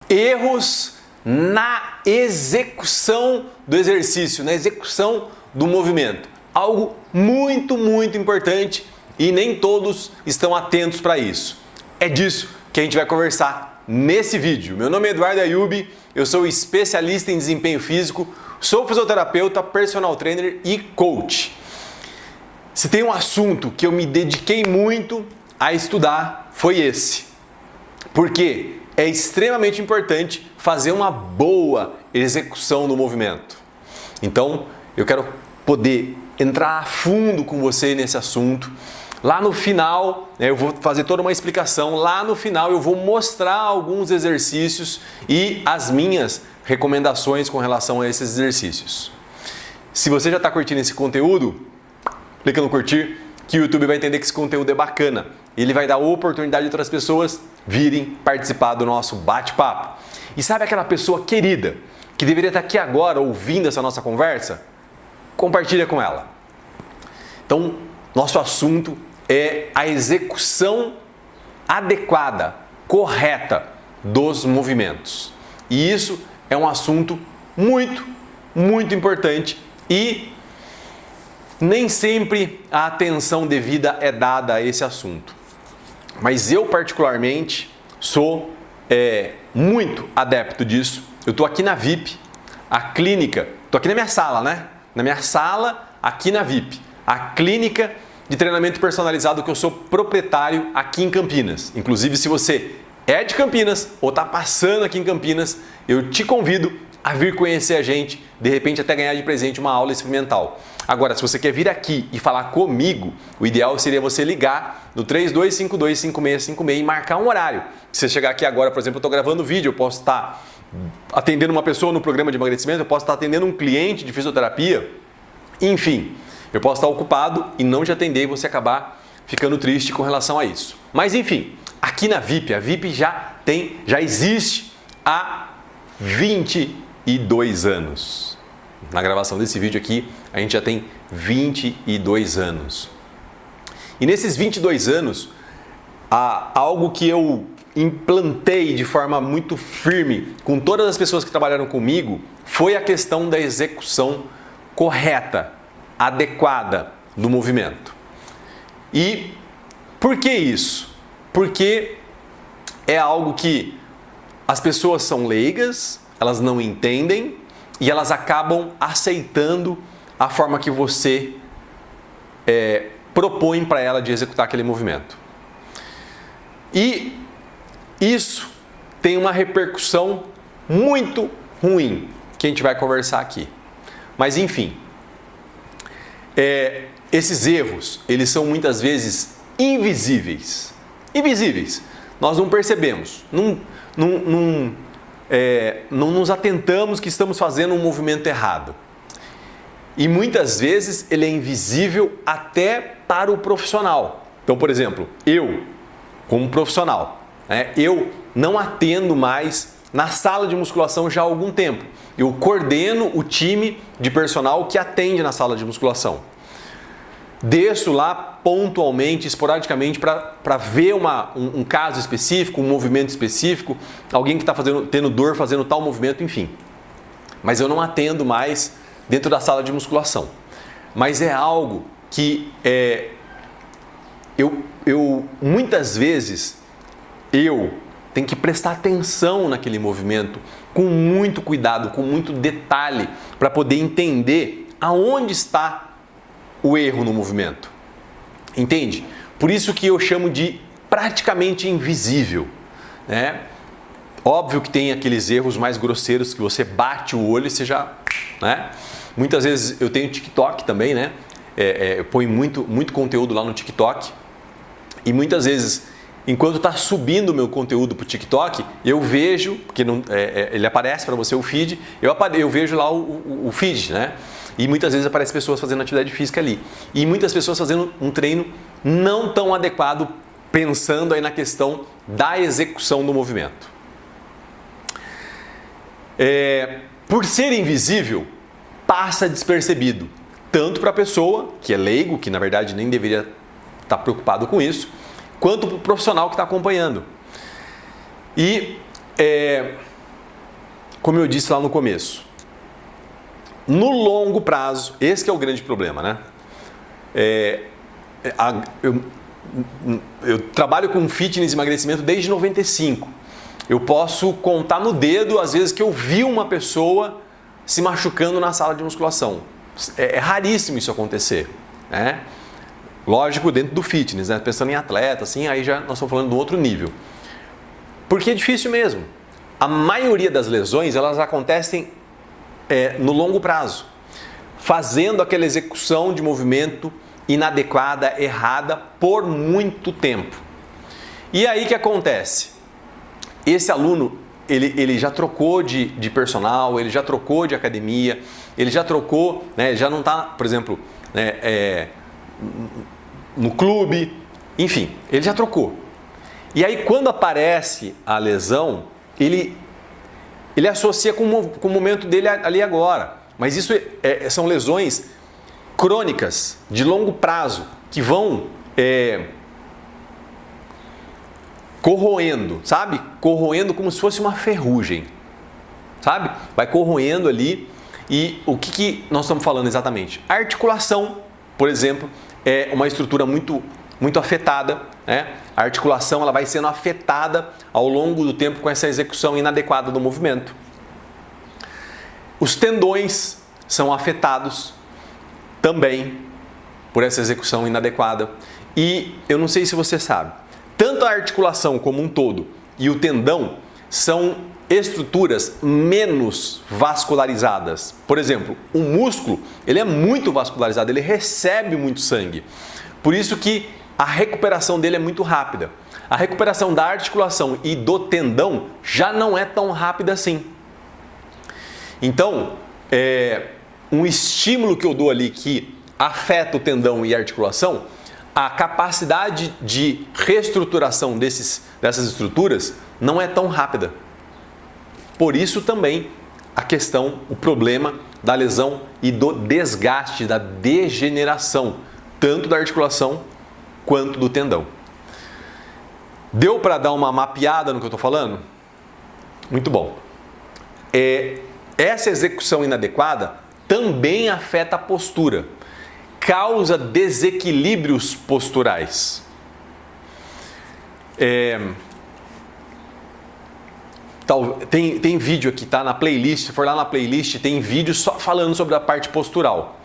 erros na execução do exercício, na execução do movimento. Algo muito importante e nem todos estão atentos para isso. É disso que a gente vai conversar nesse vídeo. Meu nome é Eduardo Ayub, eu sou especialista em desempenho físico, sou fisioterapeuta, personal trainer e coach. Se tem um assunto que eu me dediquei muito a estudar, foi esse. Porque é extremamente importante fazer uma boa execução do movimento. Então, eu quero poder entrar a fundo com você nesse assunto. Lá no final, eu vou fazer toda uma explicação. Lá no final, eu vou mostrar alguns exercícios e as minhas recomendações com relação a esses exercícios. Se você já está curtindo esse conteúdo, clica no curtir, que o YouTube vai entender que esse conteúdo é bacana. Ele vai dar oportunidade de outras pessoas virem participar do nosso bate-papo. E sabe aquela pessoa querida que deveria estar aqui agora ouvindo essa nossa conversa? Compartilha com ela. Então, nosso assunto é a execução adequada, correta dos movimentos. E isso é um assunto muito importante e nem sempre a atenção devida é dada a esse assunto. Mas eu particularmente sou muito adepto disso. Eu estou aqui na VIP, a clínica, estou aqui na minha sala, né? Na minha sala, aqui na VIP, a clínica de treinamento personalizado que eu sou proprietário aqui em Campinas. Inclusive, se você é de Campinas ou está passando aqui em Campinas, eu te convido a vir conhecer a gente, de repente até ganhar de presente uma aula experimental. Agora, se você quer vir aqui e falar comigo, o ideal seria você ligar no 3252-5656 e marcar um horário. Se você chegar aqui agora, por exemplo, eu estou gravando vídeo, eu posso estar atendendo uma pessoa no programa de emagrecimento, eu posso estar atendendo um cliente de fisioterapia, enfim, eu posso estar ocupado e não te atender e você acabar ficando triste com relação a isso. Mas enfim, aqui na VIP, a VIP já existe há 22 anos. Na gravação desse vídeo aqui, a gente já tem 22 anos. E nesses 22 anos, algo que eu implantei de forma muito firme com todas as pessoas que trabalharam comigo foi a questão da execução correta, adequada do movimento. E por que isso? Porque é algo que as pessoas são leigas, elas não entendem e elas acabam aceitando a forma que você propõe para ela de executar aquele movimento. E isso tem uma repercussão muito ruim que a gente vai conversar aqui. Mas enfim, esses erros, eles são muitas vezes invisíveis. Invisíveis. Nós não percebemos, não nos atentamos que estamos fazendo um movimento errado. E muitas vezes ele é invisível até para o profissional. Então, por exemplo, eu, como profissional, eu não atendo mais na sala de musculação já há algum tempo. Eu coordeno o time de personal que atende na sala de musculação. Desço lá pontualmente, esporadicamente, para ver um caso específico, um movimento específico, alguém que está tendo dor fazendo tal movimento, enfim. Mas eu não atendo mais dentro da sala de musculação. Mas é algo que muitas vezes eu tenho que prestar atenção naquele movimento com muito cuidado, com muito detalhe, para poder entender aonde está o erro no movimento. Entende? Por isso que eu chamo de praticamente invisível, né? Óbvio que tem aqueles erros mais grosseiros que você bate o olho e você já, né? Muitas vezes eu tenho TikTok também, né? Eu ponho muito conteúdo lá no TikTok e muitas vezes, enquanto está subindo o meu conteúdo para o TikTok, eu vejo, porque ele aparece para você o feed, eu vejo lá o feed, né? E muitas vezes aparecem pessoas fazendo atividade física ali. E muitas pessoas fazendo um treino não tão adequado, pensando aí na questão da execução do movimento. Por ser invisível, passa despercebido. Tanto para a pessoa, que é leigo, que na verdade nem deveria estar preocupado com isso, quanto para o profissional que está acompanhando. E como eu disse lá no começo, no longo prazo, esse que é o grande problema, né? Eu trabalho com fitness e emagrecimento desde 95. Eu posso contar no dedo as vezes que eu vi uma pessoa se machucando na sala de musculação. É raríssimo isso acontecer, né? Lógico, dentro do fitness, né? Pensando em atleta, assim, aí já nós estamos falando de um outro nível. Porque é difícil mesmo. A maioria das lesões, elas acontecem no longo prazo, fazendo aquela execução de movimento inadequada, errada, por muito tempo. E aí o que acontece? Esse aluno, ele já trocou de personal, ele já trocou de academia, ele já trocou, né, já não está, por exemplo, né, no clube, enfim, ele já trocou. E aí quando aparece a lesão, ele associa com o momento dele ali agora. Mas isso são lesões crônicas, de longo prazo, que vão corroendo, sabe? Corroendo como se fosse uma ferrugem, sabe? Vai corroendo ali. E o que nós estamos falando exatamente? A articulação, por exemplo, é uma estrutura muito afetada, né? A articulação ela vai sendo afetada ao longo do tempo com essa execução inadequada do movimento. Os tendões são afetados também por essa execução inadequada. E eu não sei se você sabe, tanto a articulação como um todo e o tendão são estruturas menos vascularizadas. Por exemplo, o músculo, ele é muito vascularizado, ele recebe muito sangue. Por isso que a recuperação dele é muito rápida. A recuperação da articulação e do tendão já não é tão rápida assim. Então, um estímulo que eu dou ali que afeta o tendão e a articulação, a capacidade de reestruturação dessas estruturas não é tão rápida. Por isso também o problema da lesão e do desgaste, da degeneração, tanto da articulação quanto do tendão. Deu para dar uma mapeada no que eu estou falando? Muito bom. Essa execução inadequada também afeta a postura, causa desequilíbrios posturais. Tem vídeo aqui, tá? Na playlist, se for lá na playlist, tem vídeo só falando sobre a parte postural.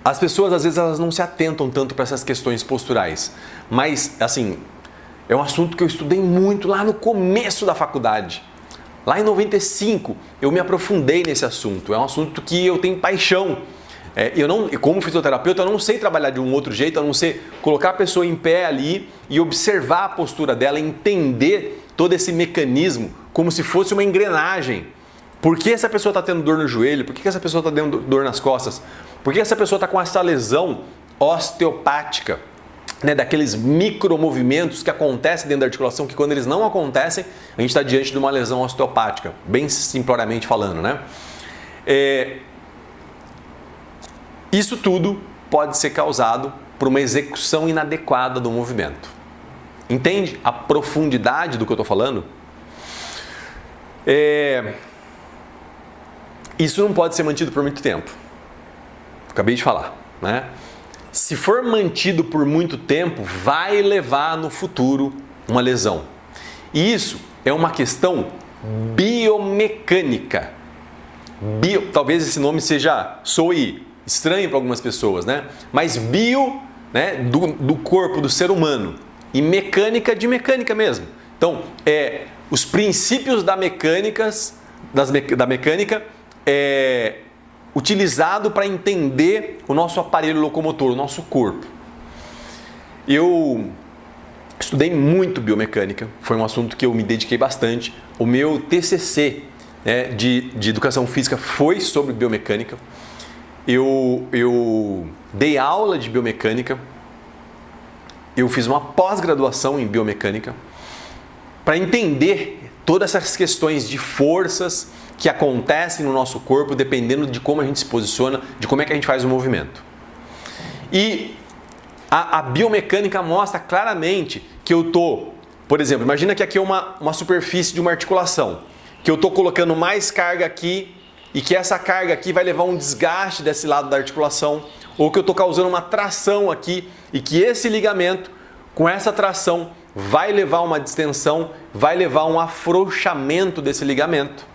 As pessoas, às vezes, elas não se atentam tanto para essas questões posturais. Mas, assim, é um assunto que eu estudei muito lá no começo da faculdade. Lá em 95, eu me aprofundei nesse assunto. É um assunto que eu tenho paixão. Como fisioterapeuta, eu não sei trabalhar de um outro jeito, a não ser colocar a pessoa em pé ali e observar a postura dela, entender todo esse mecanismo como se fosse uma engrenagem. Por que essa pessoa está tendo dor no joelho? Por que essa pessoa está tendo dor nas costas? Por que essa pessoa está com essa lesão osteopática? Né, daqueles micromovimentos que acontecem dentro da articulação, que quando eles não acontecem, a gente está diante de uma lesão osteopática, bem simploramente falando, né? Isso tudo pode ser causado por uma execução inadequada do movimento. Entende a profundidade do que eu estou falando? Isso não pode ser mantido por muito tempo. Acabei de falar, né? Se for mantido por muito tempo, vai levar no futuro uma lesão. E isso é uma questão biomecânica. Talvez esse nome soe estranho para algumas pessoas, né? Mas bio, né, do corpo do ser humano, e mecânica de mecânica mesmo. Então, os princípios da mecânica utilizado para entender o nosso aparelho locomotor, o nosso corpo. Eu estudei muito biomecânica, foi um assunto que eu me dediquei bastante. O meu TCC, né, de educação física foi sobre biomecânica. Eu dei aula de biomecânica, eu fiz uma pós-graduação em biomecânica para entender todas essas questões de forças que acontecem no nosso corpo dependendo de como a gente se posiciona, de como é que a gente faz o movimento. E a biomecânica mostra claramente que eu estou Por exemplo, imagina que aqui é uma superfície de uma articulação, que eu estou colocando mais carga aqui e que essa carga aqui vai levar um desgaste desse lado da articulação, ou que eu estou causando uma tração aqui e que esse ligamento, com essa tração, vai levar uma distensão, vai levar um afrouxamento desse ligamento.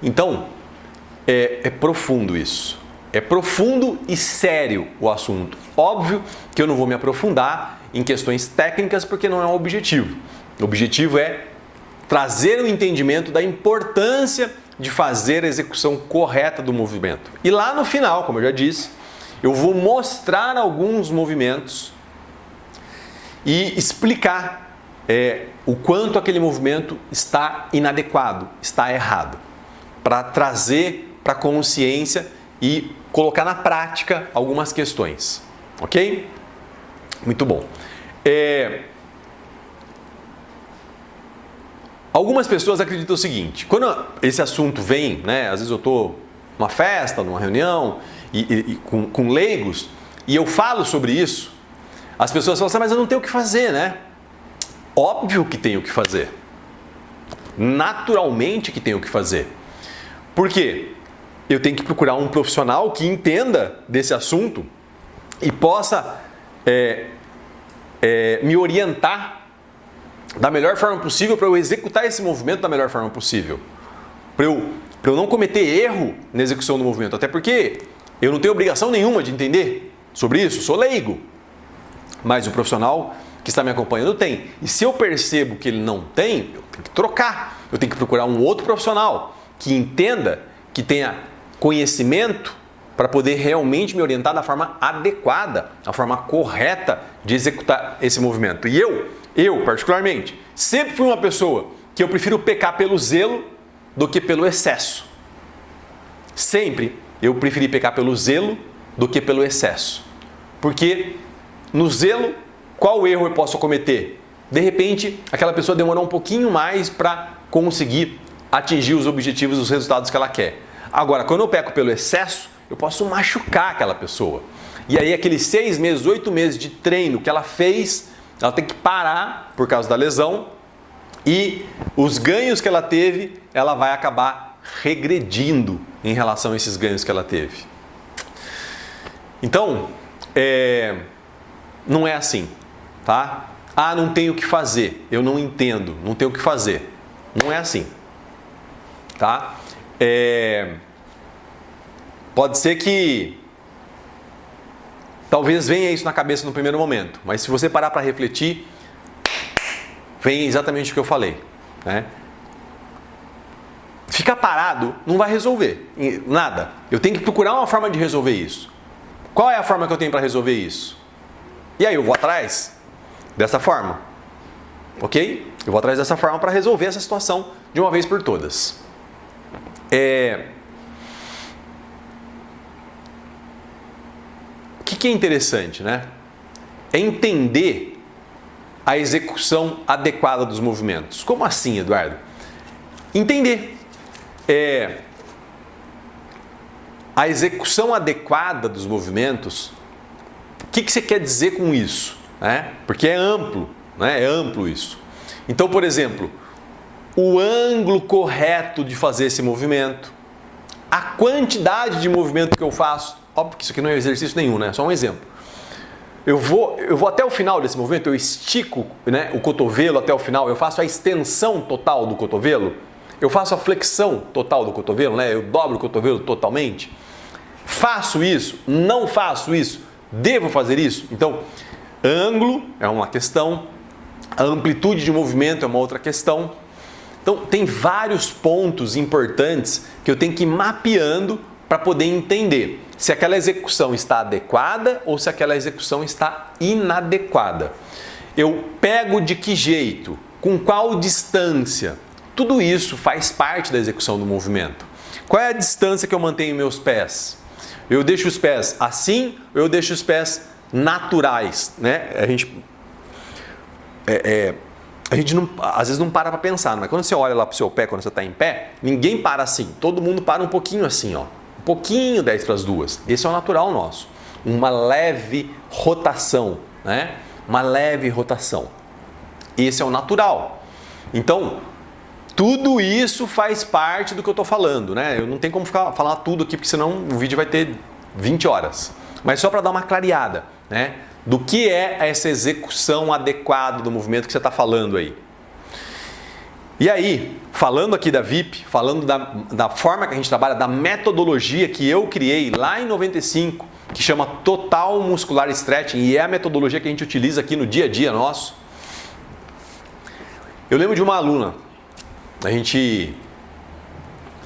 Então, é profundo isso. É profundo e sério o assunto. Óbvio que eu não vou me aprofundar em questões técnicas porque não é o objetivo. O objetivo é trazer o entendimento da importância de fazer a execução correta do movimento. E lá no final, como eu já disse, eu vou mostrar alguns movimentos e explicar o quanto aquele movimento está inadequado, está errado, para trazer para a consciência e colocar na prática algumas questões, ok? Muito bom. Algumas pessoas acreditam o seguinte: quando esse assunto vem, né, às vezes eu estou numa festa, numa reunião, com leigos, e eu falo sobre isso, as pessoas falam assim, mas eu não tenho o que fazer, né? Óbvio que tenho o que fazer. Naturalmente que tenho o que fazer. Por quê? Eu tenho que procurar um profissional que entenda desse assunto e possa me orientar da melhor forma possível para eu executar esse movimento da melhor forma possível. Para eu não cometer erro na execução do movimento. Até porque eu não tenho obrigação nenhuma de entender sobre isso, sou leigo. Mas o profissional que está me acompanhando tem. E se eu percebo que ele não tem, eu tenho que trocar. Eu tenho que procurar um outro profissional que entenda, que tenha conhecimento para poder realmente me orientar da forma adequada, da forma correta de executar esse movimento. E eu particularmente, sempre fui uma pessoa que eu prefiro pecar pelo zelo do que pelo excesso. Sempre eu preferi pecar pelo zelo do que pelo excesso. Porque no zelo, qual erro eu posso cometer? De repente, aquela pessoa demorou um pouquinho mais para conseguir atingir os objetivos, os resultados que ela quer. Agora, quando eu peco pelo excesso, eu posso machucar aquela pessoa. E aí, aqueles 6 meses, 8 meses de treino que ela fez, ela tem que parar por causa da lesão e os ganhos que ela teve, ela vai acabar regredindo em relação a esses ganhos que ela teve. Então, não é assim, tá? Ah, não tenho o que fazer, eu não entendo, não tenho o que fazer. Não é assim, tá? Pode ser que talvez venha isso na cabeça no primeiro momento, mas se você parar para refletir, vem exatamente o que eu falei, né? Ficar parado não vai resolver nada. Eu tenho que procurar uma forma de resolver isso. Qual é a forma que eu tenho para resolver isso? E aí eu vou atrás dessa forma, ok? Eu vou atrás dessa forma para resolver essa situação de uma vez por todas. O que é interessante, né? É entender a execução adequada dos movimentos. Como assim, Eduardo? Entender. A execução adequada dos movimentos, o que você quer dizer com isso? Né? Porque é amplo, né? É amplo isso. Então, por exemplo, o ângulo correto de fazer esse movimento, a quantidade de movimento que eu faço. Óbvio que isso aqui não é exercício nenhum, né? Só um exemplo. Eu vou até o final desse movimento, eu estico, né, o cotovelo até o final, eu faço a extensão total do cotovelo, eu faço a flexão total do cotovelo, né? Eu dobro o cotovelo totalmente. Faço isso? Não faço isso? Devo fazer isso? Então, ângulo é uma questão, a amplitude de movimento é uma outra questão. Então, tem vários pontos importantes que eu tenho que ir mapeando para poder entender se aquela execução está adequada ou se aquela execução está inadequada. Eu pego de que jeito? Com qual distância? Tudo isso faz parte da execução do movimento. Qual é a distância que eu mantenho meus pés? Eu deixo os pés assim ou eu deixo os pés naturais, né? A gente não, às vezes não para pensar, mas quando você olha lá para o seu pé, quando você está em pé, ninguém para assim. Todo mundo para um pouquinho assim, ó. Um pouquinho 10 para as 2. Esse é o natural nosso. Uma leve rotação, né? Uma leve rotação. Esse é o natural. Então, tudo isso faz parte do que eu estou falando, né? Eu não tenho como falar tudo aqui, porque senão o vídeo vai ter 20 horas. Mas só para dar uma clareada, né? Do que é essa execução adequada do movimento que você está falando aí. E aí, falando aqui da VIP, falando da forma que a gente trabalha, da metodologia que eu criei lá em 95, que chama Total Muscular Stretching, e é a metodologia que a gente utiliza aqui no dia a dia nosso. Eu lembro de uma aluna, a gente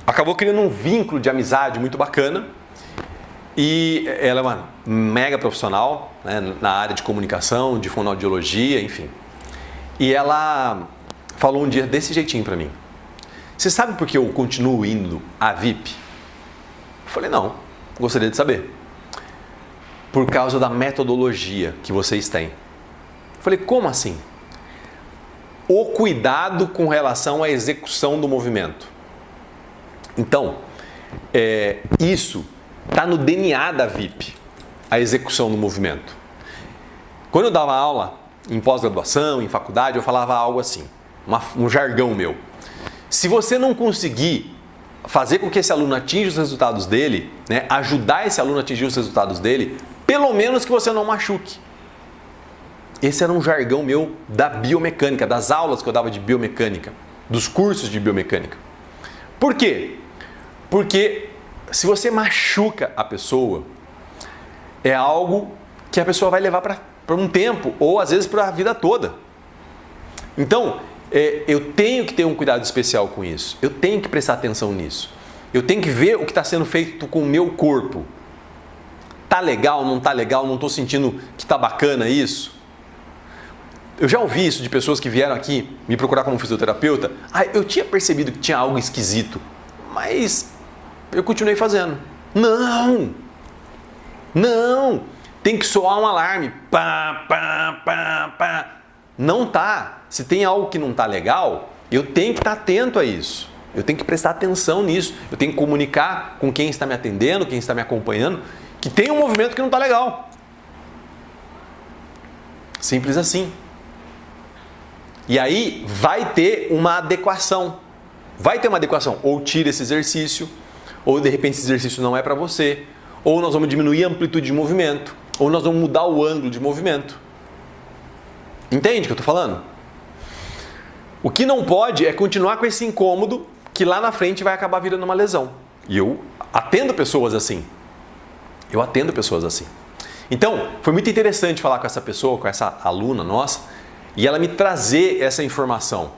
acabou criando um vínculo de amizade muito bacana, e ela é uma mega profissional, né, na área de comunicação, de fonoaudiologia, enfim. E ela falou um dia desse jeitinho pra mim: você sabe por que eu continuo indo à VIP? Eu falei: não, gostaria de saber. Por causa da metodologia que vocês têm. Eu falei: como assim? O cuidado com relação à execução do movimento. Então, isso está no DNA da VIP, a execução do movimento. Quando eu dava aula em pós-graduação, em faculdade, eu falava algo assim, um jargão meu. Se você não conseguir fazer com que esse aluno atinja os resultados dele, né, ajudar esse aluno a atingir os resultados dele, pelo menos que você não machuque. Esse era um jargão meu da biomecânica, das aulas que eu dava de biomecânica, dos cursos de biomecânica. Por quê? Porque se você machuca a pessoa, é algo que a pessoa vai levar para um tempo, ou às vezes para a vida toda. Então, eu tenho que ter um cuidado especial com isso. Eu tenho que prestar atenção nisso. Eu tenho que ver o que está sendo feito com o meu corpo. Tá legal, não tá legal, não estou sentindo que tá bacana isso? Eu já ouvi isso de pessoas que vieram aqui me procurar como fisioterapeuta. Eu tinha percebido que tinha algo esquisito, mas eu continuei fazendo. Não! Não! Tem que soar um alarme. Pá, pá, pá, pá. Não tá. Se tem algo que não tá legal, eu tenho que estar atento a isso. Eu tenho que prestar atenção nisso. Eu tenho que comunicar com quem está me atendendo, quem está me acompanhando, que tem um movimento que não está legal. Simples assim. E aí vai ter uma adequação. Vai ter uma adequação. Ou tira esse exercício, ou de repente esse exercício não é para você, ou nós vamos diminuir a amplitude de movimento, ou nós vamos mudar o ângulo de movimento. Entende o que eu estou falando? O que não pode é continuar com esse incômodo que lá na frente vai acabar virando uma lesão. E eu atendo pessoas assim. Então, foi muito interessante falar com essa pessoa, com essa aluna nossa, e ela me trazer essa informação.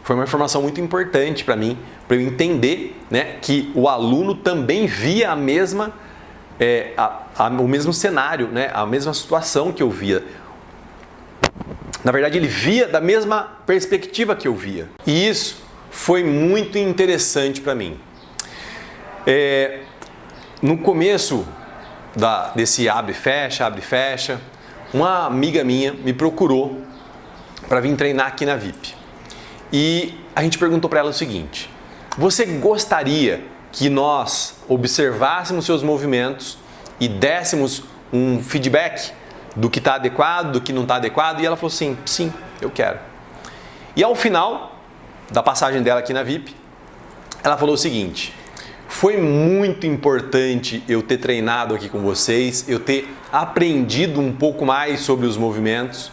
Foi uma informação muito importante para mim, para eu entender, né, que o aluno também via o mesmo cenário, né, a mesma situação que eu via. Na verdade, ele via da mesma perspectiva que eu via. E isso foi muito interessante para mim. No começo desse abre e fecha, uma amiga minha me procurou para vir treinar aqui na VIP. E a gente perguntou para ela o seguinte: você gostaria que nós observássemos seus movimentos e dessemos um feedback do que está adequado, do que não está adequado? E ela falou assim: sim, eu quero. E ao final da passagem dela aqui na VIP, ela falou o seguinte: foi muito importante eu ter treinado aqui com vocês, eu ter aprendido um pouco mais sobre os movimentos,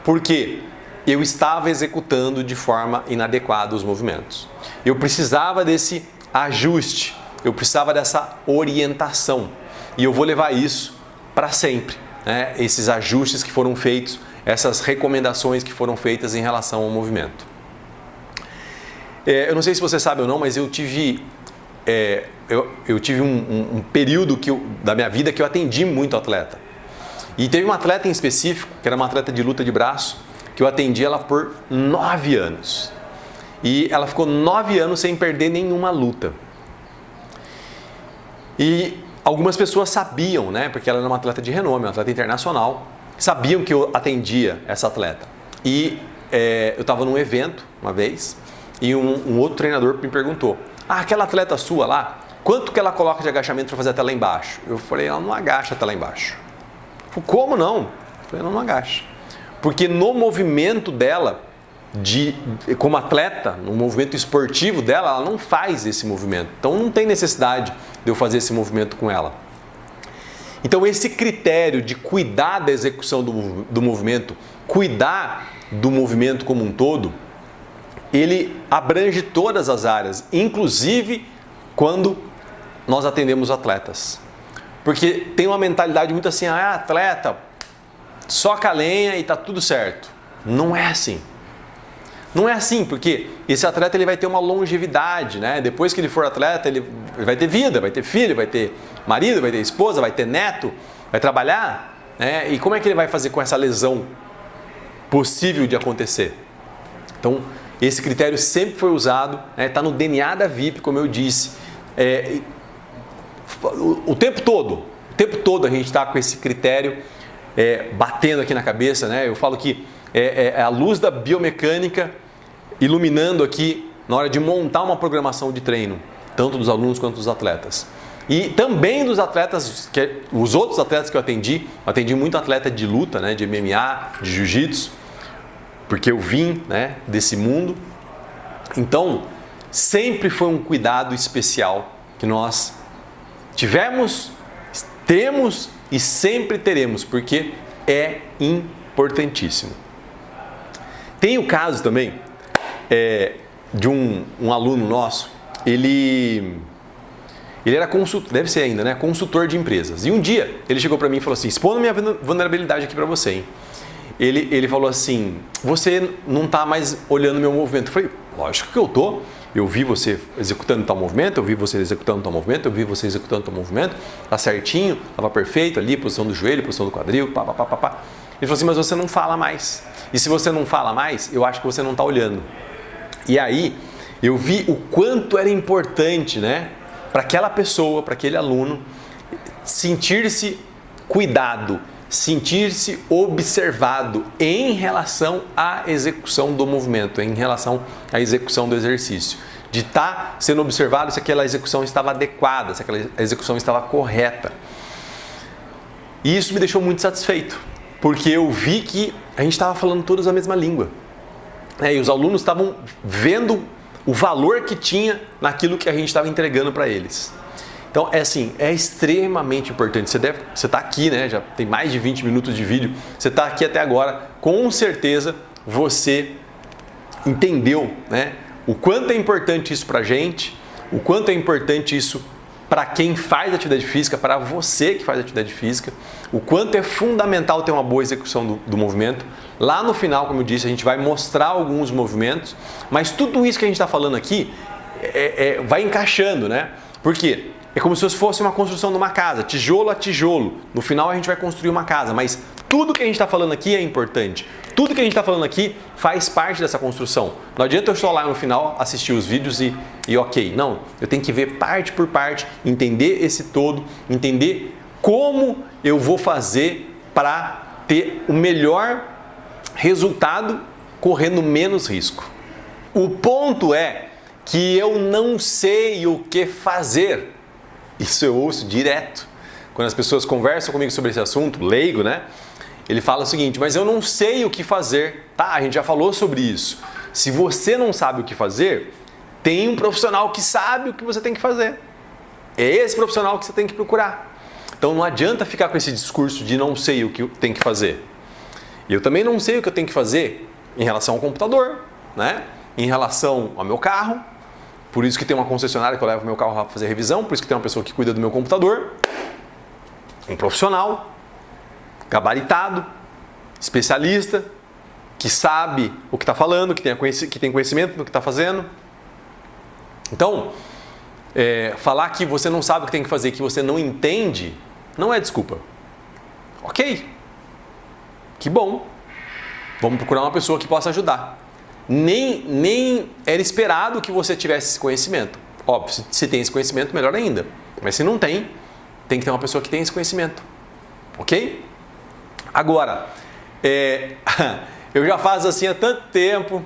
porque eu estava executando de forma inadequada os movimentos. Eu precisava desse ajuste, eu precisava dessa orientação. E eu vou levar isso para sempre, né? Esses ajustes que foram feitos, essas recomendações que foram feitas em relação ao movimento. Eu não sei se você sabe ou não, mas eu tive um período da minha vida que eu atendi muito atleta. E teve uma atleta em específico, que era uma atleta de luta de braço, que eu atendi ela por 9 anos. E ela ficou 9 anos sem perder nenhuma luta. E algumas pessoas sabiam, né, porque ela era uma atleta de renome, uma atleta internacional, sabiam que eu atendia essa atleta. E eu estava num evento uma vez, e um outro treinador me perguntou: aquela atleta sua lá, quanto que ela coloca de agachamento para fazer até lá embaixo? Eu falei: ela não agacha até lá embaixo. Falei: como não? Eu falei: ela não agacha. Porque no movimento dela, como atleta, no movimento esportivo dela, ela não faz esse movimento. Então não tem necessidade de eu fazer esse movimento com ela. Então esse critério de cuidar da execução do movimento, cuidar do movimento como um todo, ele abrange todas as áreas, inclusive quando nós atendemos atletas. Porque tem uma mentalidade muito assim, atleta, soca a lenha e tá tudo certo. Não é assim. Não é assim, porque esse atleta ele vai ter uma longevidade, né? Depois que ele for atleta, ele vai ter vida, vai ter filho, vai ter marido, vai ter esposa, vai ter neto, vai trabalhar, né? E como é que ele vai fazer com essa lesão possível de acontecer? Então, esse critério sempre foi usado, está no DNA da VIP, como eu disse. O tempo todo a gente está com esse critério batendo aqui na cabeça, né? Eu falo que é a luz da biomecânica iluminando aqui na hora de montar uma programação de treino, tanto dos alunos quanto dos atletas. E também dos atletas, os outros atletas que eu atendi muito atleta de luta, né? De MMA, de jiu-jitsu, porque eu vim, né, desse mundo. Então, sempre foi um cuidado especial que nós tivemos, temos e sempre teremos, porque é importantíssimo. Tem o caso também de um aluno nosso, ele era consultor, deve ser ainda, né? Consultor de empresas. E um dia ele chegou para mim e falou assim: expondo minha vulnerabilidade aqui para você, hein? Ele falou assim: você não está mais olhando meu movimento. Eu falei: lógico que eu tô. Eu vi você executando tal movimento, eu vi você executando tal movimento, eu vi você executando tal movimento, tá certinho, estava perfeito ali, posição do joelho, posição do quadril, pá. Ele falou assim: mas você não fala mais. E se você não fala mais, eu acho que você não está olhando. E aí eu vi o quanto era importante, né, para aquela pessoa, para aquele aluno, sentir-se cuidado, sentir-se observado em relação à execução do movimento, em relação à execução do exercício. De estar sendo observado se aquela execução estava adequada, se aquela execução estava correta. E isso me deixou muito satisfeito, porque eu vi que a gente estava falando todos a mesma língua. E os alunos estavam vendo o valor que tinha naquilo que a gente estava entregando para eles. Então, é extremamente importante. Você está aqui, né? Já tem mais de 20 minutos de vídeo. Você está aqui até agora. Com certeza você entendeu, né, o quanto é importante isso para a gente, o quanto é importante isso para quem faz atividade física, para você que faz atividade física, o quanto é fundamental ter uma boa execução do movimento. Lá no final, como eu disse, a gente vai mostrar alguns movimentos, mas tudo isso que a gente está falando aqui vai encaixando, né? Por quê? É como se fosse uma construção de uma casa, tijolo a tijolo. No final a gente vai construir uma casa, mas tudo que a gente está falando aqui é importante. Tudo que a gente está falando aqui faz parte dessa construção. Não adianta eu só lá no final assistir os vídeos e ok. Não, eu tenho que ver parte por parte, entender esse todo, entender como eu vou fazer para ter o melhor resultado correndo menos risco. O ponto é que eu não sei o que fazer. Isso eu ouço direto. Quando as pessoas conversam comigo sobre esse assunto, leigo, né? Ele fala o seguinte: mas eu não sei o que fazer. Tá, a gente já falou sobre isso. Se você não sabe o que fazer, tem um profissional que sabe o que você tem que fazer. É esse profissional que você tem que procurar. Então não adianta ficar com esse discurso de não sei o que tem que fazer. Eu também não sei o que eu tenho que fazer em relação ao computador, né? Em relação ao meu carro. Por isso que tem uma concessionária que eu levo meu carro lá para fazer revisão, por isso que tem uma pessoa que cuida do meu computador, um profissional, gabaritado, especialista, que sabe o que está falando, que tem conhecimento no que está fazendo. Então, falar que você não sabe o que tem que fazer, que você não entende, não é desculpa. Ok, que bom, vamos procurar uma pessoa que possa ajudar. Nem era esperado que você tivesse esse conhecimento. Óbvio, se tem esse conhecimento, melhor ainda. Mas se não tem, tem que ter uma pessoa que tem esse conhecimento. Ok? Agora, eu já faço assim há tanto tempo.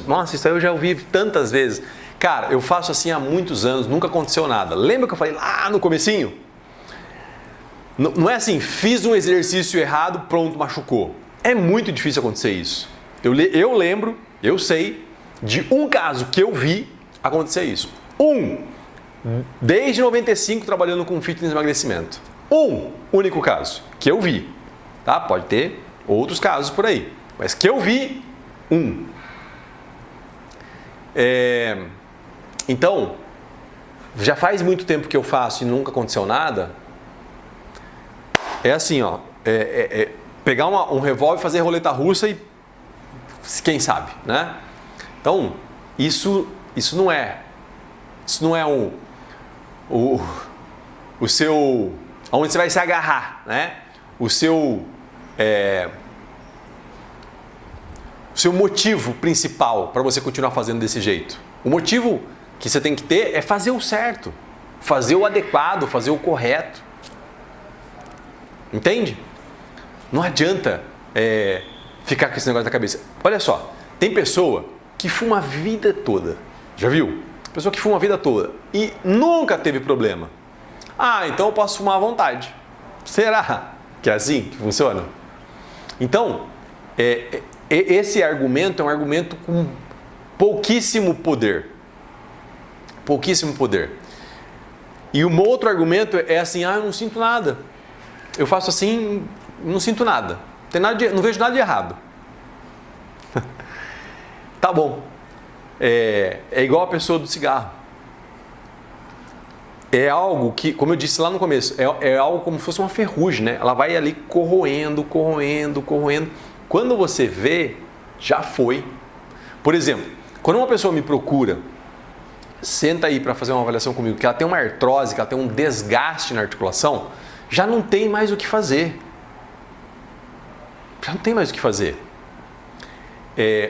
Nossa, isso aí eu já ouvi tantas vezes. Cara, eu faço assim há muitos anos, nunca aconteceu nada. Lembra que eu falei lá no comecinho? Não é assim, fiz um exercício errado, pronto, machucou. É muito difícil acontecer isso. Eu lembro, eu sei de um caso que eu vi acontecer isso. Desde 95 trabalhando com fitness e emagrecimento. Único caso que eu vi. Tá? Pode ter outros casos por aí. Mas que eu vi, Então, já faz muito tempo que eu faço e nunca aconteceu nada. É assim, ó. Pegar um revólver e fazer roleta russa e quem sabe, né? Então, isso não é o seu, onde você vai se agarrar, né? O seu motivo principal para você continuar fazendo desse jeito. O motivo que você tem que ter é fazer o certo, fazer o adequado, fazer o correto. Entende? Não adianta ficar com esse negócio na cabeça. Olha só, tem pessoa que fuma a vida toda. Já viu? Pessoa que fuma a vida toda e nunca teve problema. Então eu posso fumar à vontade. Será que é assim que funciona? Então, esse argumento é um argumento com pouquíssimo poder. Pouquíssimo poder. E um outro argumento é assim, eu não sinto nada. Eu faço assim, não sinto nada. Não vejo nada de errado. Tá bom. É igual a pessoa do cigarro. É algo que, como eu disse lá no começo, é algo como se fosse uma ferrugem, né? Ela vai ali corroendo. Quando você vê, já foi. Por exemplo, quando uma pessoa me procura, senta aí para fazer uma avaliação comigo, que ela tem uma artrose, que ela tem um desgaste na articulação, já não tem mais o que fazer. Já não tem mais o que fazer.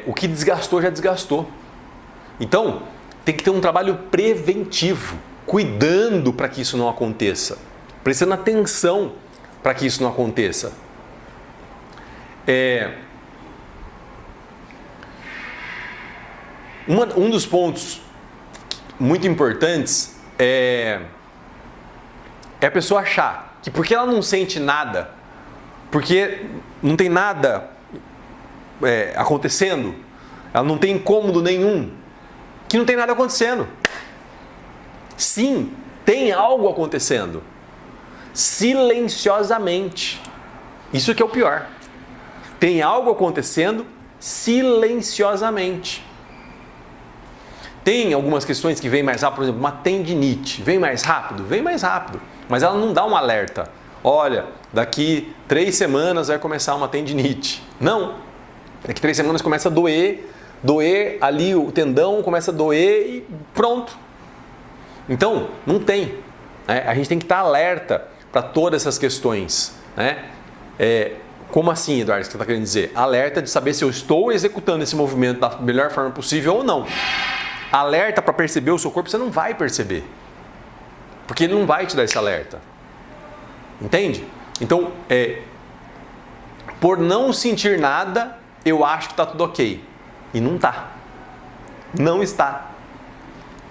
O que desgastou, já desgastou. Então, tem que ter um trabalho preventivo, cuidando para que isso não aconteça, prestando atenção para que isso não aconteça. Um dos pontos muito importantes é a pessoa achar que porque ela não sente nada, porque não tem nada acontecendo, ela não tem incômodo nenhum, que não tem nada acontecendo. Sim, tem algo acontecendo. Silenciosamente. Isso que é o pior. Tem algo acontecendo silenciosamente. Tem algumas questões que vêm mais rápido, por exemplo, uma tendinite. Vem mais rápido? Vem mais rápido. Mas ela não dá um alerta. Olha, daqui 3 semanas vai começar uma tendinite. Não. Daqui 3 semanas começa a doer ali o tendão, começa a doer e pronto. Então, não tem. A gente tem que estar alerta para todas essas questões. Né? Como assim, Eduardo, que você está querendo dizer? Alerta de saber se eu estou executando esse movimento da melhor forma possível ou não. Alerta para perceber o seu corpo, você não vai perceber. Porque ele não vai te dar esse alerta. Entende? Então, por não sentir nada, eu acho que está tudo ok. E não está. Não está.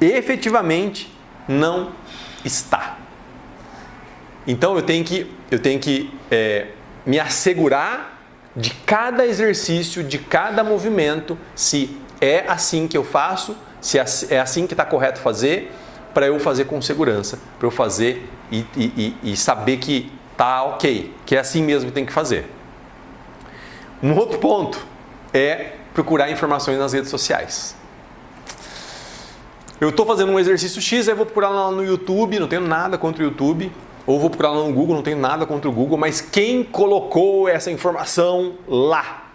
Efetivamente, não está. Então eu tenho que me assegurar de cada exercício, de cada movimento, se é assim que eu faço, se é assim que está correto fazer, para eu fazer com segurança, para eu fazer e saber que está ok, que é assim mesmo que tem que fazer. Um outro ponto é procurar informações nas redes sociais. Eu estou fazendo um exercício X, aí vou procurar lá no YouTube, não tenho nada contra o YouTube, ou vou procurar lá no Google, não tenho nada contra o Google, mas quem colocou essa informação lá?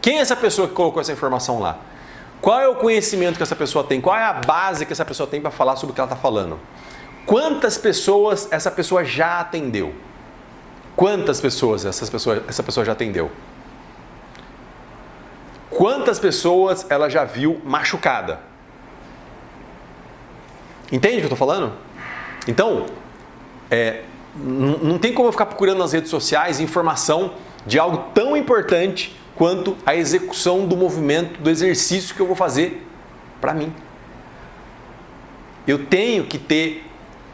Quem é essa pessoa que colocou essa informação lá? Qual é o conhecimento que essa pessoa tem? Qual é a base que essa pessoa tem para falar sobre o que ela está falando? Quantas pessoas essa pessoa já atendeu? Quantas pessoas essa pessoa já atendeu? Quantas pessoas ela já viu machucada? Entende o que eu estou falando? Então, não tem como eu ficar procurando nas redes sociais informação de algo tão importante quanto a execução do movimento, do exercício que eu vou fazer para mim. Eu tenho que ter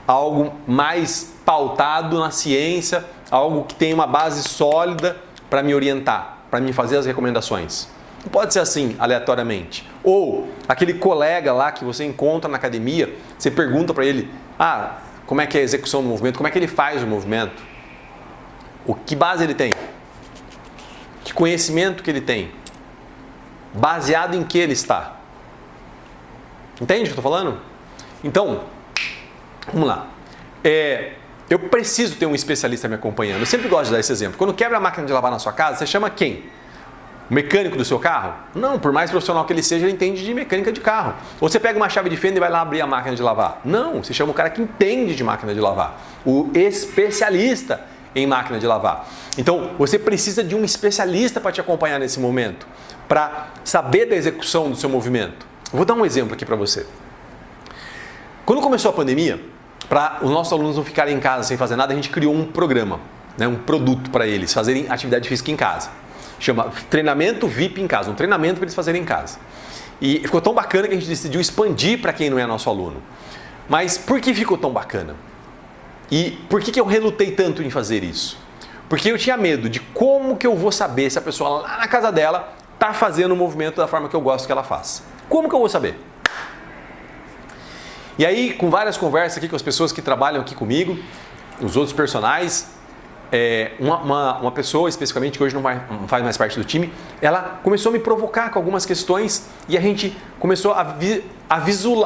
algo mais pautado na ciência, algo que tenha uma base sólida para me orientar, para me fazer as recomendações. Não pode ser assim, aleatoriamente. Ou aquele colega lá que você encontra na academia, você pergunta para ele, como é que é a execução do movimento, como é que ele faz o movimento, que base ele tem, que conhecimento que ele tem, baseado em que ele está. Entende o que eu estou falando? Então, vamos lá. Eu preciso ter um especialista me acompanhando. Eu sempre gosto de dar esse exemplo. Quando quebra a máquina de lavar na sua casa, você chama quem? O mecânico do seu carro? Não, por mais profissional que ele seja, ele entende de mecânica de carro. Ou você pega uma chave de fenda e vai lá abrir a máquina de lavar? Não, você chama o cara que entende de máquina de lavar. O especialista em máquina de lavar. Então, você precisa de um especialista para te acompanhar nesse momento, para saber da execução do seu movimento. Vou dar um exemplo aqui para você. Quando começou a pandemia, para os nossos alunos não ficarem em casa sem fazer nada, a gente criou um programa, um produto para eles fazerem atividade física em casa. Chama Treinamento VIP em Casa, um treinamento para eles fazerem em casa. E ficou tão bacana que a gente decidiu expandir para quem não é nosso aluno. Mas por que ficou tão bacana? E por que eu relutei tanto em fazer isso? Porque eu tinha medo de como que eu vou saber se a pessoa lá na casa dela está fazendo o movimento da forma que eu gosto que ela faça. Como que eu vou saber? E aí, com várias conversas aqui com as pessoas que trabalham aqui comigo, os outros personagens, uma pessoa especificamente que hoje não faz mais parte do time, ela começou a me provocar com algumas questões e a gente começou a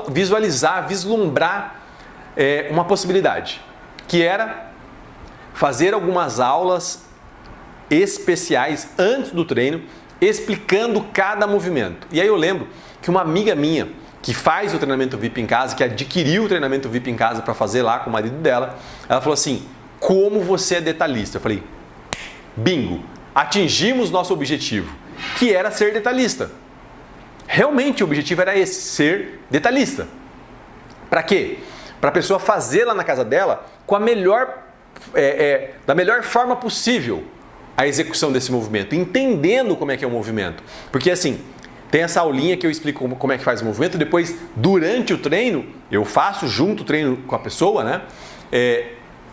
visualizar, vislumbrar uma possibilidade, que era fazer algumas aulas especiais antes do treino, explicando cada movimento. E aí eu lembro que uma amiga minha, que faz o treinamento VIP em casa, que adquiriu o treinamento VIP em casa para fazer lá com o marido dela, ela falou assim, como você é detalhista? Eu falei, bingo, atingimos nosso objetivo, que era ser detalhista. Realmente o objetivo era esse, ser detalhista. Para quê? Para a pessoa fazer lá na casa dela com a da melhor forma possível a execução desse movimento, entendendo como é que é o movimento. Porque assim, tem essa aulinha que eu explico como é que faz o movimento, depois, durante o treino, eu faço junto o treino com a pessoa, né?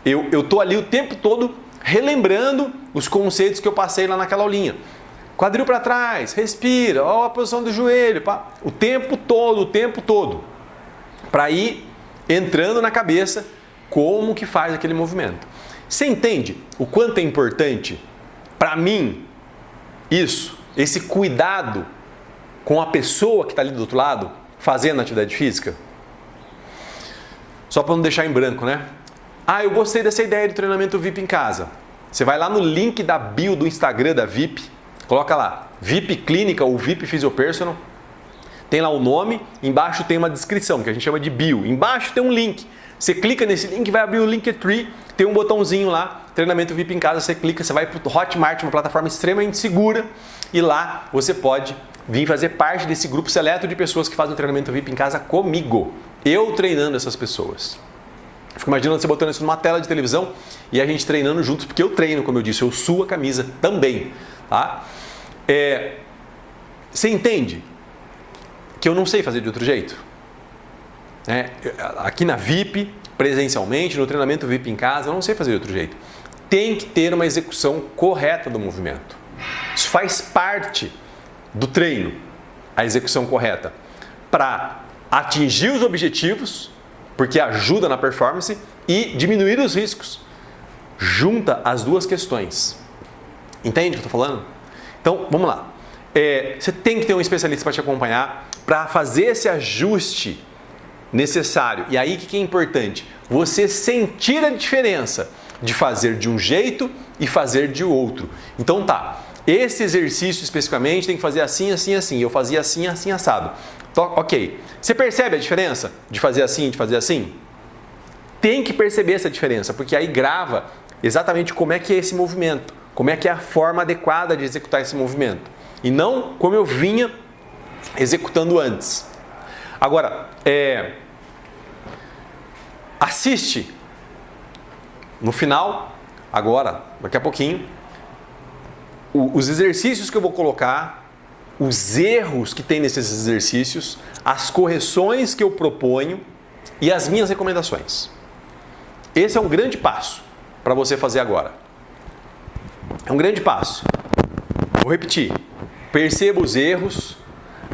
Eu tô ali o tempo todo relembrando os conceitos que eu passei lá naquela aulinha. Quadril para trás, respira, ó a posição do joelho, pá. O tempo todo, para ir entrando na cabeça como que faz aquele movimento. Você entende o quanto é importante para mim esse cuidado com a pessoa que está ali do outro lado fazendo atividade física? Só para não deixar em branco, né? Eu gostei dessa ideia do treinamento VIP em casa. Você vai lá no link da bio do Instagram da VIP, coloca lá, VIP Clínica ou VIP Physiopersonal, tem lá o nome, embaixo tem uma descrição, que a gente chama de bio, embaixo tem um link, você clica nesse link, vai abrir o Linktree, tem um botãozinho lá, treinamento VIP em casa, você clica, você vai para o Hotmart, uma plataforma extremamente segura, e lá você pode vir fazer parte desse grupo seleto de pessoas que fazem o treinamento VIP em casa comigo, eu treinando essas pessoas. Fico imaginando você botando isso numa tela de televisão e a gente treinando juntos, porque eu treino, como eu disse, eu suo a camisa também. Tá? Você entende que eu não sei fazer de outro jeito? Aqui na VIP, presencialmente, no treinamento VIP em casa, eu não sei fazer de outro jeito. Tem que ter uma execução correta do movimento. Isso faz parte do treino, a execução correta, para atingir os objetivos, porque ajuda na performance, e diminuir os riscos. Junta as duas questões. Entende o que eu estou falando? Então, vamos lá. Você tem que ter um especialista para te acompanhar, para fazer esse ajuste necessário. E aí, o que é importante? Você sentir a diferença de fazer de um jeito e fazer de outro. Então tá, esse exercício especificamente tem que fazer assim, assim, assim. Eu fazia assim, assim, assado. Ok. Você percebe a diferença de fazer assim e de fazer assim? Tem que perceber essa diferença, porque aí grava exatamente como é que é esse movimento, como é que é a forma adequada de executar esse movimento. E não como eu vinha executando antes. Agora, assiste no final, agora, daqui a pouquinho, os exercícios que eu vou colocar, os erros que tem nesses exercícios, as correções que eu proponho e as minhas recomendações. Esse é um grande passo para você fazer agora. É um grande passo. Vou repetir. perceba os erros,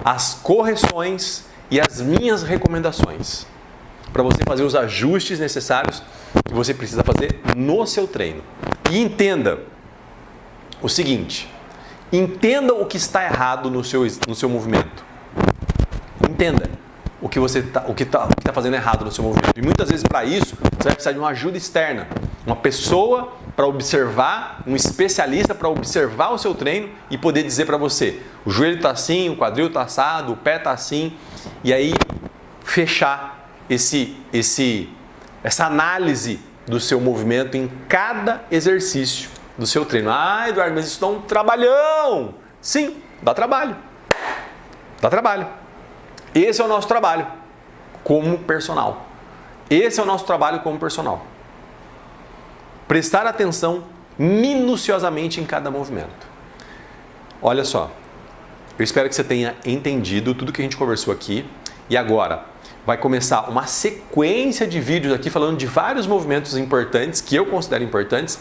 as correções e as minhas recomendações para você fazer os ajustes necessários que você precisa fazer no seu treino. E entenda o seguinte, entenda o que está errado no seu movimento. Entenda o que está fazendo errado no seu movimento. E muitas vezes para isso você vai precisar de uma ajuda externa, uma pessoa para observar, um especialista para observar o seu treino e poder dizer para você, o joelho está assim, o quadril está assado, o pé está assim, e aí fechar essa análise do seu movimento em cada exercício do seu treino. Ah, Eduardo, mas isso dá um trabalhão. Sim, dá trabalho. Dá trabalho. Esse é o nosso trabalho como personal. Esse é o nosso trabalho como personal. Prestar atenção minuciosamente em cada movimento. Olha só, eu espero que você tenha entendido tudo que a gente conversou aqui. E agora vai começar uma sequência de vídeos aqui falando de vários movimentos importantes, que eu considero importantes,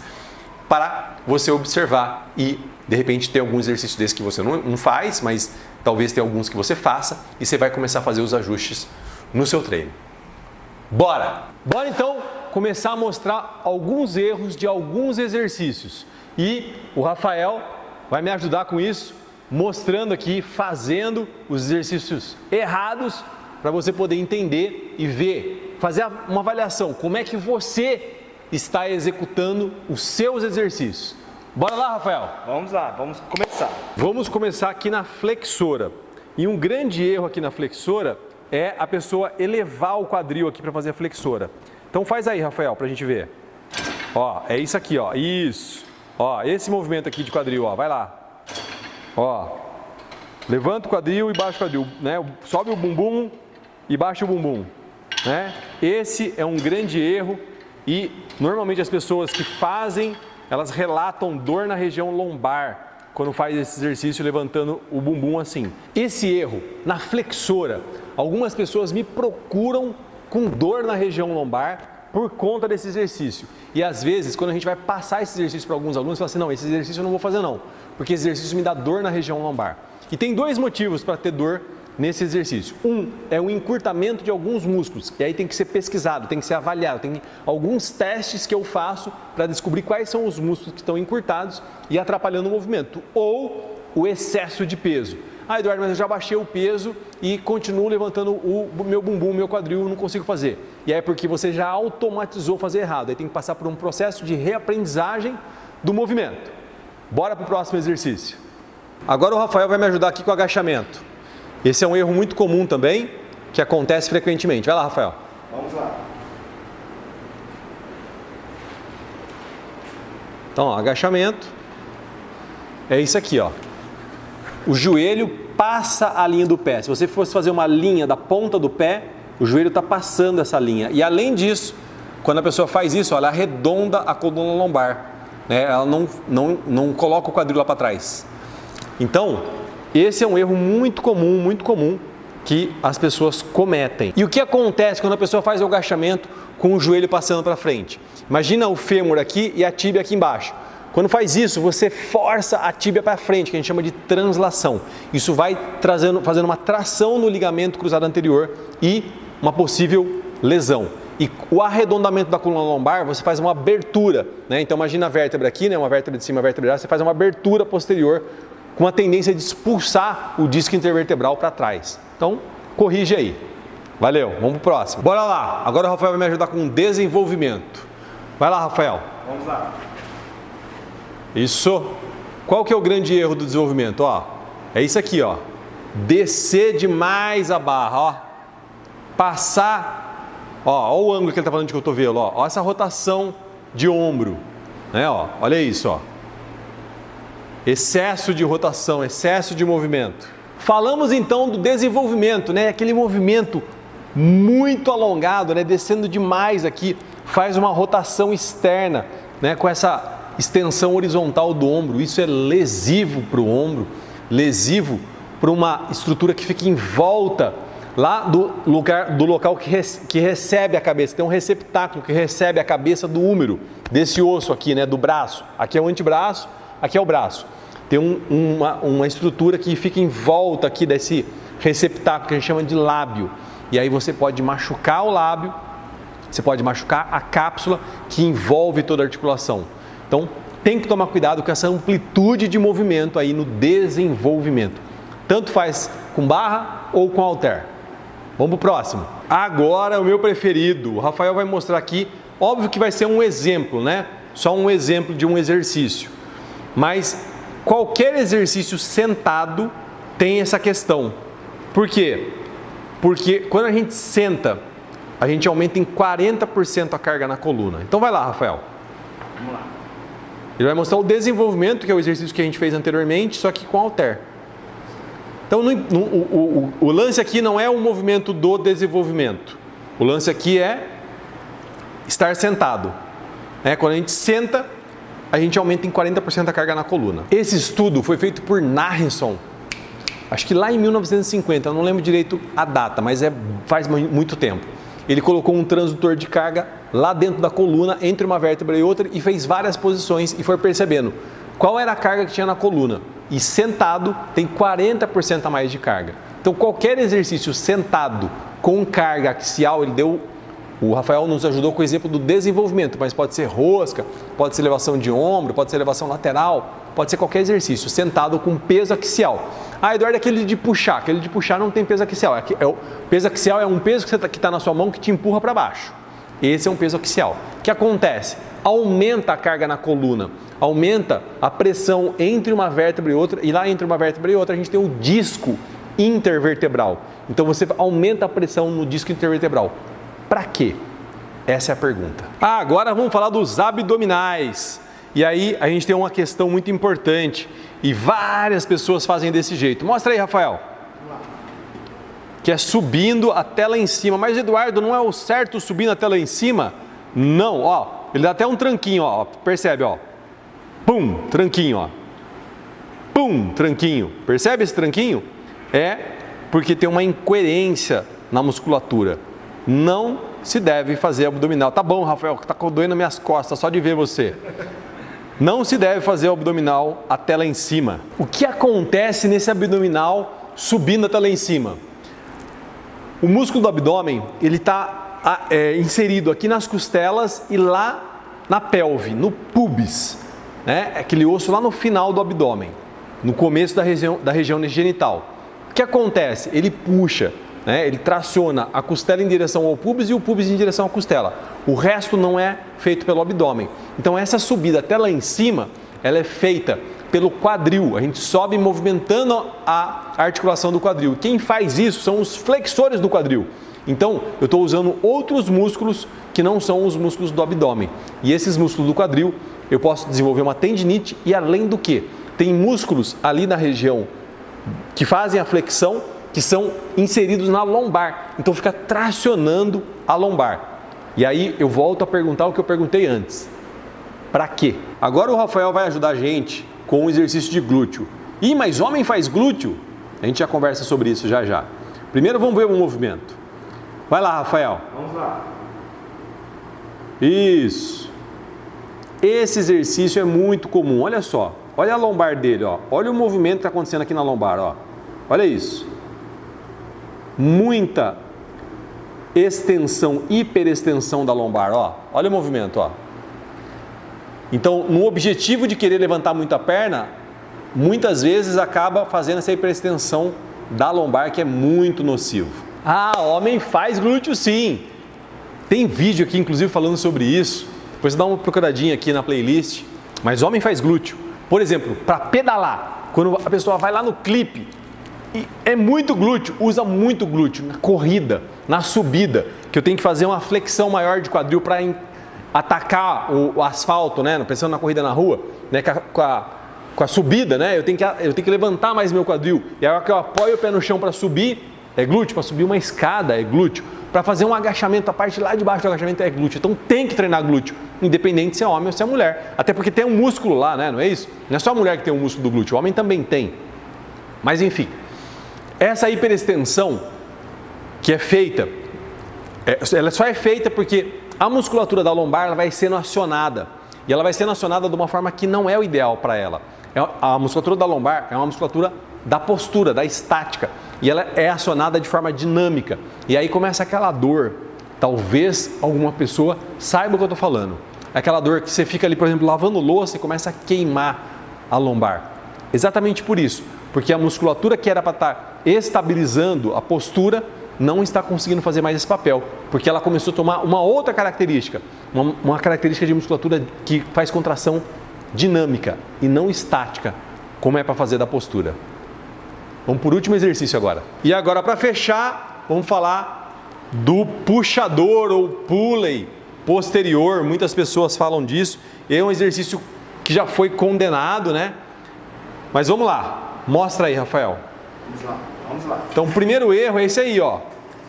para você observar e, de repente, ter algum exercício desse que você não faz, mas talvez tenha alguns que você faça e você vai começar a fazer os ajustes no seu treino. Bora! Bora então começar a mostrar alguns erros de alguns exercícios. E o Rafael vai me ajudar com isso, mostrando aqui, fazendo os exercícios errados para você poder entender e ver, fazer uma avaliação, como é que você está executando os seus exercícios. Bora lá, Rafael? Vamos lá, vamos começar. Vamos começar aqui na flexora. E um grande erro aqui na flexora é a pessoa elevar o quadril aqui para fazer a flexora. Então faz aí, Rafael, para a gente ver. Ó, é isso aqui, ó, isso. Ó, esse movimento aqui de quadril, ó, vai lá. Ó, levanta o quadril e baixa o quadril, né? Sobe o bumbum e baixa o bumbum, né? Esse é um grande erro e normalmente as pessoas que fazem, elas relatam dor na região lombar quando faz esse exercício levantando o bumbum assim. Esse erro na flexora, algumas pessoas me procuram com dor na região lombar por conta desse exercício. E às vezes, quando a gente vai passar esse exercício para alguns alunos, fala assim, não, esse exercício eu não vou fazer não, porque esse exercício me dá dor na região lombar. E tem dois motivos para ter dor nesse exercício. Um é o encurtamento de alguns músculos, e aí tem que ser pesquisado, tem que ser avaliado, tem alguns testes que eu faço para descobrir quais são os músculos que estão encurtados e atrapalhando o movimento. Ou o excesso de peso. Ah, Eduardo, mas eu já baixei o peso e continuo levantando o meu bumbum, o meu quadril, não consigo fazer. E aí é porque você já automatizou fazer errado, aí tem que passar por um processo de reaprendizagem do movimento. Bora para o próximo exercício. Agora o Rafael vai me ajudar aqui com o agachamento. Esse é um erro muito comum também, que acontece frequentemente. Vai lá, Rafael. Vamos lá. Então, ó, agachamento. É isso aqui, ó. O joelho passa a linha do pé. Se você fosse fazer uma linha da ponta do pé, o joelho está passando essa linha. E além disso, quando a pessoa faz isso, ela arredonda a coluna lombar, né? Ela não coloca o quadril lá para trás. Então, esse é um erro muito comum que as pessoas cometem. E o que acontece quando a pessoa faz o agachamento com o joelho passando para frente? Imagina o fêmur aqui e a tíbia aqui embaixo. Quando faz isso, você força a tíbia para frente, que a gente chama de translação. Isso vai fazendo uma tração no ligamento cruzado anterior e uma possível lesão. E o arredondamento da coluna lombar, você faz uma abertura, né? Então imagina a vértebra aqui, né? Uma vértebra de cima, a vértebra de baixo, você faz uma abertura posterior com a tendência de expulsar o disco intervertebral para trás. Então, corrige aí. Valeu, vamos pro próximo. Bora lá, agora o Rafael vai me ajudar com desenvolvimento. Vai lá, Rafael. Vamos lá. Isso. Qual que é o grande erro do desenvolvimento? Ó, é isso aqui, ó. Descer demais a barra, ó. Passar, ó o ângulo que ele está falando de cotovelo, ó essa rotação de ombro, né? Ó, olha isso, ó. Excesso de rotação, excesso de movimento. Falamos então do desenvolvimento, né? Aquele movimento muito alongado, né? Descendo demais aqui, faz uma rotação externa, né? Com essa extensão horizontal do ombro. Isso é lesivo para o ombro, lesivo para uma estrutura que fica em volta lá do local que recebe a cabeça. Tem um receptáculo que recebe a cabeça do húmero, desse osso aqui, né? Do braço. Aqui é o antebraço, aqui é o braço. tem uma estrutura que fica em volta aqui desse receptáculo que a gente chama de lábio. E aí você pode machucar o lábio, você pode machucar a cápsula que envolve toda a articulação. Então, tem que tomar cuidado com essa amplitude de movimento aí no desenvolvimento. Tanto faz com barra ou com halter. Vamos para o próximo. Agora, o meu preferido. O Rafael vai mostrar aqui. Óbvio que vai ser um exemplo, né? Só um exemplo de um exercício. Mas qualquer exercício sentado tem essa questão. Por quê? Porque quando a gente senta, a gente aumenta em 40% a carga na coluna. Então vai lá, Rafael. Vamos lá. Ele vai mostrar o desenvolvimento, que é o exercício que a gente fez anteriormente, só que com halter. Então o lance aqui não é o movimento do desenvolvimento. O lance aqui é estar sentado. Quando a gente senta, a gente aumenta em 40% a carga na coluna. Esse estudo foi feito por Narenson, acho que lá em 1950, eu não lembro direito a data, mas faz muito tempo. Ele colocou um transdutor de carga lá dentro da coluna, entre uma vértebra e outra, e fez várias posições e foi percebendo qual era a carga que tinha na coluna. E sentado tem 40% a mais de carga. Então qualquer exercício sentado com carga axial, o Rafael nos ajudou com o exemplo do desenvolvimento, mas pode ser rosca, pode ser elevação de ombro, pode ser elevação lateral, pode ser qualquer exercício sentado com peso axial. Eduardo, aquele de puxar não tem peso axial. O peso axial é um peso que está na sua mão que te empurra para baixo. Esse é um peso axial. O que acontece? Aumenta a carga na coluna, aumenta a pressão entre uma vértebra e outra, e lá entre uma vértebra e outra a gente tem o disco intervertebral. Então você aumenta a pressão no disco intervertebral. Para quê? Essa é a pergunta. Agora vamos falar dos abdominais. E aí a gente tem uma questão muito importante e várias pessoas fazem desse jeito. Mostra aí, Rafael. Que é subindo até lá em cima. Mas, Eduardo, não é o certo subindo até lá em cima? Não, ó. Ele dá até um tranquinho, ó. Percebe, ó. Pum, tranquinho, ó. Pum, tranquinho. Percebe esse tranquinho? É porque tem uma incoerência na musculatura. Não se deve fazer abdominal. Tá bom, Rafael, tá doendo minhas costas só de ver você. Não se deve fazer o abdominal até lá em cima. O que acontece nesse abdominal subindo até lá em cima? O músculo do abdômen, ele está inserido aqui nas costelas e lá na pelve, no pubis, né? Aquele osso lá no final do abdômen, no começo da região genital. O que acontece? Ele puxa, né? Ele traciona a costela em direção ao pubis e o pubis em direção à costela. O resto não é feito pelo abdômen. Então essa subida até lá em cima, ela é feita pelo quadril. A gente sobe movimentando a articulação do quadril. Quem faz isso são os flexores do quadril. Então eu estou usando outros músculos que não são os músculos do abdômen. E esses músculos do quadril, eu posso desenvolver uma tendinite e além do que? Tem músculos ali na região que fazem a flexão, que são inseridos na lombar. Então fica tracionando a lombar. E aí eu volto a perguntar o que eu perguntei antes. Para quê? Agora o Rafael vai ajudar a gente com o exercício de glúteo. Mas homem faz glúteo? A gente já conversa sobre isso já. Primeiro vamos ver o movimento. Vai lá, Rafael. Vamos lá. Isso. Esse exercício é muito comum. Olha só. Olha a lombar dele, ó. Olha o movimento que está acontecendo aqui na lombar, ó. Olha isso. Muita extensão, hiperextensão da lombar, ó. Olha o movimento, ó. Então, no objetivo de querer levantar muito a perna, muitas vezes acaba fazendo essa hiperextensão da lombar, que é muito nocivo. Homem faz glúteo sim. Tem vídeo aqui, inclusive, falando sobre isso. Depois dá uma procuradinha aqui na playlist. Mas homem faz glúteo. Por exemplo, para pedalar, quando a pessoa vai lá no clipe, e é muito glúteo, usa muito glúteo na corrida, na subida, que eu tenho que fazer uma flexão maior de quadril para atacar o asfalto, né? Pensando na corrida na rua, né? Com a subida, né? Eu tenho que levantar mais meu quadril. E aí que eu apoio o pé no chão para subir, é glúteo. Para subir uma escada, é glúteo. Para fazer um agachamento, a parte lá de baixo do agachamento é glúteo. Então tem que treinar glúteo, independente se é homem ou se é mulher. Até porque tem um músculo lá, né? Não é isso? Não é só a mulher que tem um músculo do glúteo, o homem também tem. Mas enfim, essa hiperextensão que é feita, ela só é feita porque a musculatura da lombar ela vai sendo acionada. E ela vai sendo acionada de uma forma que não é o ideal para ela. A musculatura da lombar é uma musculatura da postura, da estática, e ela é acionada de forma dinâmica. E aí começa aquela dor. Talvez alguma pessoa saiba o que eu estou falando. Aquela dor que você fica ali, por exemplo, lavando louça e começa a queimar a lombar. Exatamente por isso, porque a musculatura que era para estar estabilizando a postura não está conseguindo fazer mais esse papel, porque ela começou a tomar uma outra característica, uma característica de musculatura que faz contração dinâmica e não estática, como é para fazer da postura. Vamos por último exercício agora. E agora, para fechar, vamos falar do puxador ou pulley posterior. Muitas pessoas falam disso. É um exercício que já foi condenado, né? Mas vamos lá. Mostra aí, Rafael. Vamos lá. Então, o primeiro erro é esse aí, ó.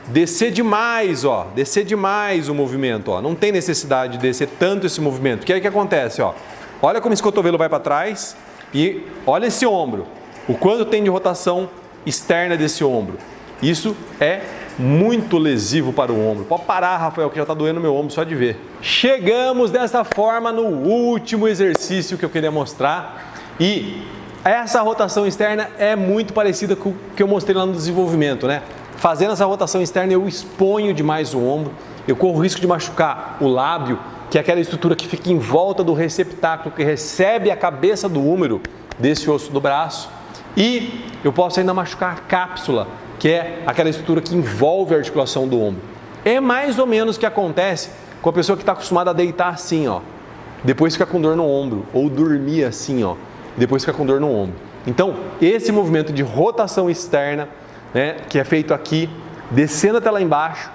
Descer demais, ó. Descer demais o movimento, ó. Não tem necessidade de descer tanto esse movimento. Porque aí o que acontece, ó. Olha como esse cotovelo vai para trás e olha esse ombro. O quanto tem de rotação externa desse ombro. Isso é muito lesivo para o ombro. Pode parar, Rafael, que já está doendo meu ombro só de ver. Chegamos dessa forma no último exercício que eu queria mostrar. E essa rotação externa é muito parecida com o que eu mostrei lá no desenvolvimento, né? Fazendo essa rotação externa eu exponho demais o ombro, eu corro o risco de machucar o lábio, que é aquela estrutura que fica em volta do receptáculo, que recebe a cabeça do húmero desse osso do braço. E eu posso ainda machucar a cápsula, que é aquela estrutura que envolve a articulação do ombro. É mais ou menos o que acontece com a pessoa que está acostumada a deitar assim, ó. Depois fica com dor no ombro, ou dormir assim, ó. Depois fica com dor no ombro. Então, esse movimento de rotação externa, né, que é feito aqui, descendo até lá embaixo,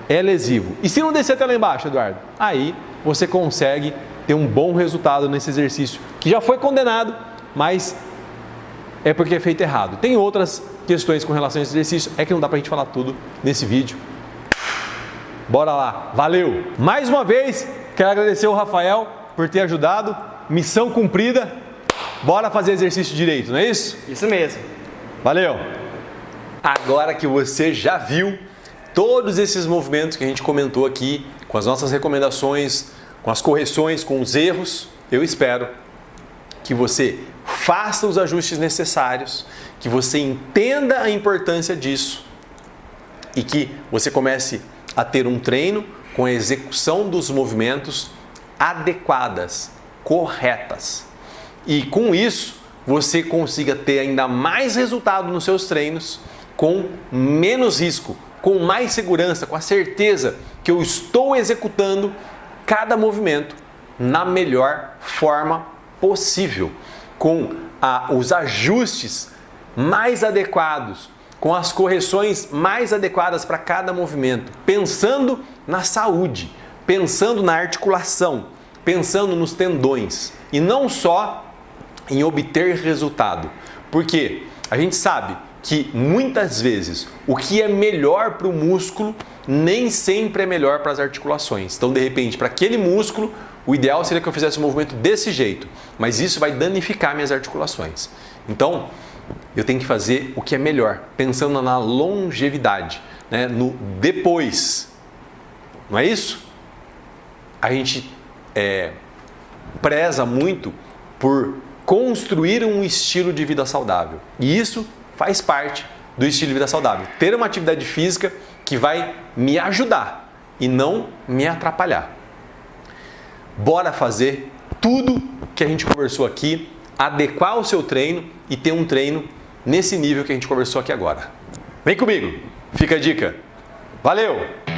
é lesivo. E se não descer até lá embaixo, Eduardo? Aí você consegue ter um bom resultado nesse exercício, que já foi condenado, mas é porque é feito errado. Tem outras questões com relação a esse exercício, é que não dá pra gente falar tudo nesse vídeo. Bora lá, valeu! Mais uma vez, quero agradecer ao Rafael por ter ajudado, missão cumprida, bora fazer exercício direito, não é isso? Isso mesmo. Valeu! Agora que você já viu todos esses movimentos que a gente comentou aqui, com as nossas recomendações, com as correções, com os erros, eu espero que você faça os ajustes necessários, que você entenda a importância disso e que você comece a ter um treino com a execução dos movimentos adequadas, corretas. E com isso, você consiga ter ainda mais resultado nos seus treinos com menos risco, com mais segurança, com a certeza que eu estou executando cada movimento na melhor forma possível, com os ajustes mais adequados, com as correções mais adequadas para cada movimento, pensando na saúde, pensando na articulação, pensando nos tendões e não só em obter resultado. Porque a gente sabe que muitas vezes o que é melhor para o músculo nem sempre é melhor para as articulações. Então, de repente, para aquele músculo, o ideal seria que eu fizesse um movimento desse jeito, mas isso vai danificar minhas articulações. Então, eu tenho que fazer o que é melhor, pensando na longevidade, né? No depois. Não é isso? A gente preza muito por construir um estilo de vida saudável. E isso faz parte do estilo de vida saudável. Ter uma atividade física que vai me ajudar e não me atrapalhar. Bora fazer tudo que a gente conversou aqui, adequar o seu treino e ter um treino nesse nível que a gente conversou aqui agora. Vem comigo, fica a dica. Valeu!